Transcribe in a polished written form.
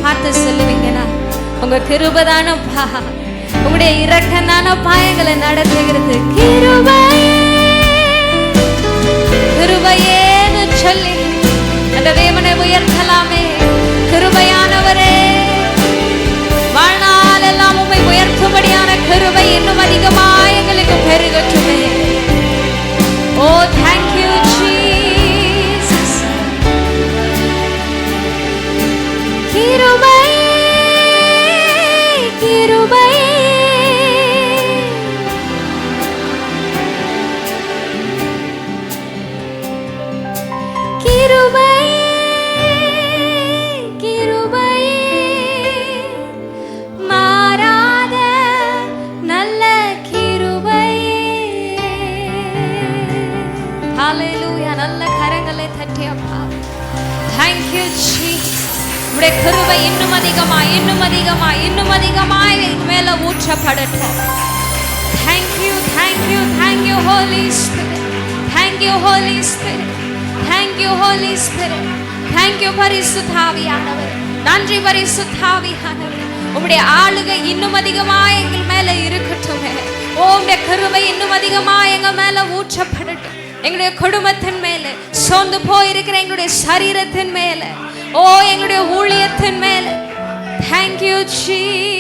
பார்த்து சொல்லுவீங்கன்னா, உங்க கிருபைதானப்பா, உங்களுடைய இரக்கம் தானப்பா எங்களை நடத்துகிறது. கிருபையேன்னு சொல்லி அந்த தேவனை உயர்த்தலாமே. கிருபையானவரே, வாழ்நாள் எல்லாம் உம்மை உயர்த்தும்படியான கிருபை இன்னும் அதிகமாக எங்களுக்கு பெருகட்டுமே. ஓ thank you Jesus. கிருபை கிருபை கிருபை கிருபை மாறாத நல்ல கிருபை. ஹalleluya. நல்ல கரங்களை தட்டி அப்பா thank you Jesus. உம்முடைய கிருபை இன்னும் அதிகமாய் இன்னும் அதிகமாய் இன்னும் அதிகமாய் மேல ஊற்றப்படட்டும். thank you thank you thank you Holy Spirit. thank you Holy Spirit. thank you Holy Spirit. thank you பரிசுத்த ஆவியானவர். நன்றி பரிசுத்த ஆவியானவர். உம்முடைய ஆளுகை இன்னும் அதிகமாய் எங்கள் மேல இருக்கட்டும். ஓ உம்முடைய கிருபை இன்னும் அதிகமாய் எங்க மேல ஊற்றப்படட்டும். எங்களுடைய குடும்பத்தின் மேல, சோர்ந்து போயிருக்கிற எங்களுடைய சரீரத்தின் மேல, ஓ எங்களுடைய ஊழியத்தின் மேல. thank you Jesus.